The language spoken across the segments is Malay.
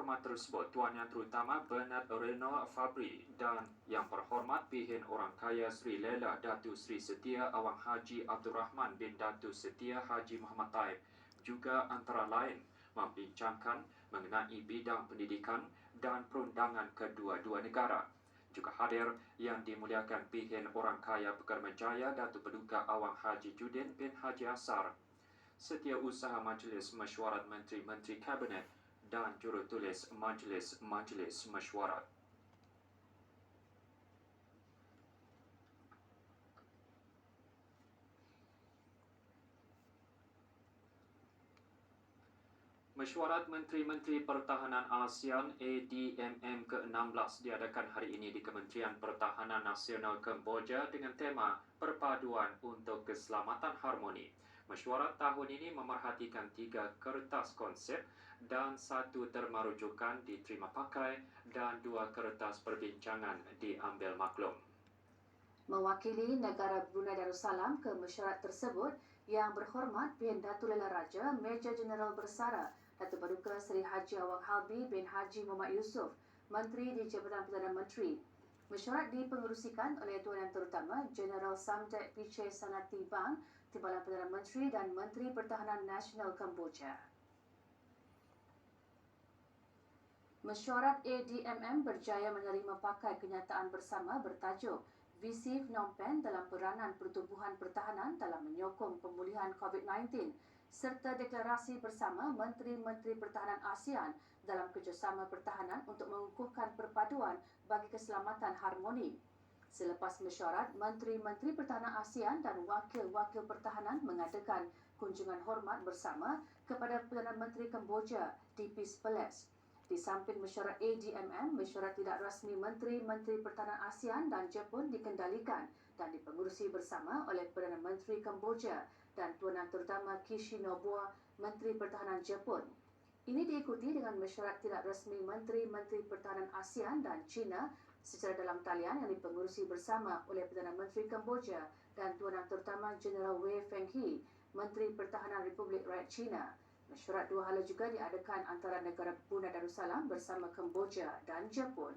berhormat tersebut Tuan Yang Terutama Bernard Reno Fabri dan Yang Berhormat Pihin Orang Kaya Sri Lela Datu Sri Setia Awang Haji Abdul Rahman bin Datu Setia Haji Muhammad Taib juga antara lain membincangkan mengenai bidang pendidikan dan perundangan kedua-dua negara. Juga hadir Yang Dimuliakan Pihin Orang Kaya Pekermajaya Datuk Paduka Awang Haji Judin bin Haji Asar, Setiausaha Majlis Mesyuarat Menteri-Menteri Kabinet dan Jurutulis Majlis Mesyuarat. Mesyuarat Menteri-Menteri Pertahanan ASEAN ADMM ke-16 diadakan hari ini di Kementerian Pertahanan Nasional Kemboja dengan tema Perpaduan untuk Keselamatan Harmoni. Mesyuarat tahun ini memerhatikan 3 kertas konsep dan 1 terma rujukan diterima pakai dan 2 kertas perbincangan diambil maklum. Mewakili negara Brunei Darussalam ke mesyuarat tersebut, Yang Berhormat Bin Datuk Lela Raja Major Jeneral Bersara Datuk Paduka Seri Haji Awang Halbi bin Haji Muhammad Yusof, Menteri di Jabatan Perdana Menteri. Mesyuarat dipengerusikan oleh Tuan Yang Terutama Jeneral Samdech Piche Sanati Bang, Timbalan Perdana Menteri dan Menteri Pertahanan Nasional Kemboja. Mesyuarat ADMM berjaya menerima pakai kenyataan bersama bertajuk Visi Phnom Penh dalam peranan pertubuhan pertahanan dalam menyokong pemulihan COVID-19 serta deklarasi bersama Menteri-Menteri Pertahanan ASEAN dalam kerjasama pertahanan untuk mengukuhkan perpaduan bagi keselamatan harmoni. Selepas mesyuarat, Menteri-Menteri Pertahanan ASEAN dan Wakil-Wakil Pertahanan mengadakan kunjungan hormat bersama kepada Perdana Menteri Kemboja, DP Perles. Di samping mesyuarat ADMM, mesyuarat tidak rasmi Menteri-Menteri Pertahanan ASEAN dan Jepun dikendalikan dan dipengurusi bersama oleh Perdana Menteri Kemboja dan Tuan Yang Terutama Kishi Noboa, Menteri Pertahanan Jepun. Ini diikuti dengan mesyuarat tidak rasmi Menteri-Menteri Pertahanan ASEAN dan China secara dalam talian yang dipengurusi bersama oleh Perdana Menteri Kemboja dan Tuan Yang Terutama Jeneral Wei Fenghe, Menteri Pertahanan Republik Rakyat China. Mesyuarat 2 hala juga diadakan antara negara Brunei Darussalam bersama Kemboja dan Jepun.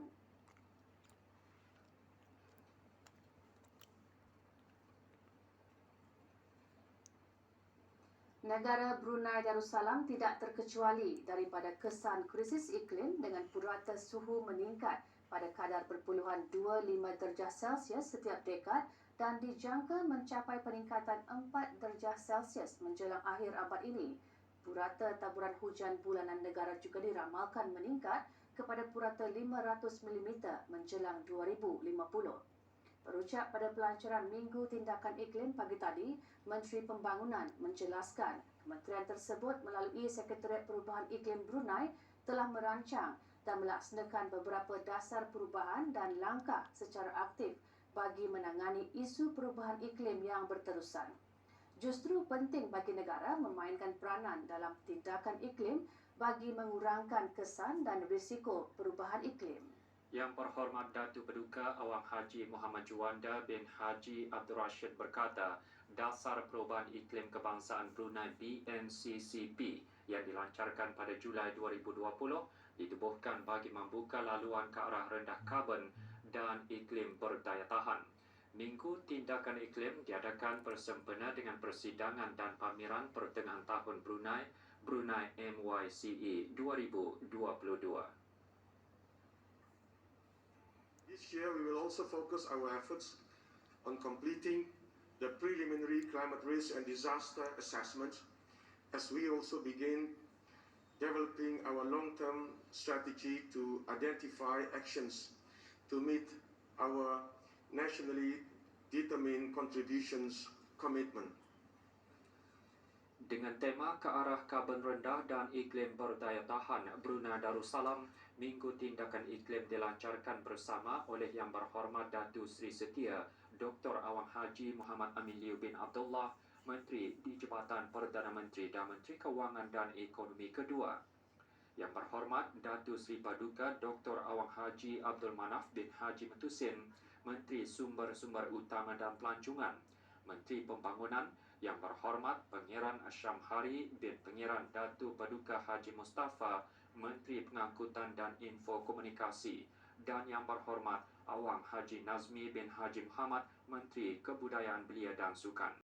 Negara Brunei Darussalam tidak terkecuali daripada kesan krisis iklim dengan purata suhu meningkat pada kadar berpuluhan 25 darjah Celsius setiap dekad dan dijangka mencapai peningkatan 4 darjah Celsius menjelang akhir abad ini. Purata taburan hujan bulanan negara juga diramalkan meningkat kepada purata 500 mm menjelang 2050. Berucap pada pelancaran Minggu Tindakan Iklim pagi tadi, Menteri Pembangunan menjelaskan kementerian tersebut melalui Sekretariat Perubahan Iklim Brunei telah merancang dan melaksanakan beberapa dasar perubahan dan langkah secara aktif bagi menangani isu perubahan iklim yang berterusan. Justru penting bagi negara memainkan peranan dalam tindakan iklim bagi mengurangkan kesan dan risiko perubahan iklim. Yang Berhormat Datuk Paduka Awang Haji Muhammad Juanda bin Haji Abdul Rashid berkata, Dasar Perubahan Iklim Kebangsaan Brunei BNCCP yang dilancarkan pada Julai 2020 ditubuhkan bagi membuka laluan ke arah rendah karbon dan iklim berdaya tahan. Minggu Tindakan Iklim diadakan bersempena dengan persidangan dan pameran pertengahan tahun Brunei MYCE 2022. This year we will also focus our efforts on completing the preliminary climate risk and disaster assessment as we also begin developing our long-term strategy to identify actions to meet our nationally determined contributions commitment. Dengan tema ke arah karbon rendah dan iklim berdaya tahan Brunei Darussalam, Minggu Tindakan Iklim dilancarkan bersama oleh Yang Berhormat Datuk Seri Setia Dr. Awang Haji Muhammad Amin Liu bin Abdullah, Menteri di Jabatan Perdana Menteri dan Menteri Kewangan dan Ekonomi kedua. Yang Berhormat Datuk Seri Paduka Dr. Awang Haji Abdul Manaf bin Haji Metusin, Menteri Sumber-Sumber Utama dan Pelancongan. Menteri Pembangunan Yang Berhormat Pangeran Asyamhari bin Pangeran Datuk Paduka Haji Mustafa, Menteri Pengangkutan dan Info Komunikasi, dan Yang Berhormat Awang Haji Nazmi bin Haji Muhammad, Menteri Kebudayaan Belia dan Sukan.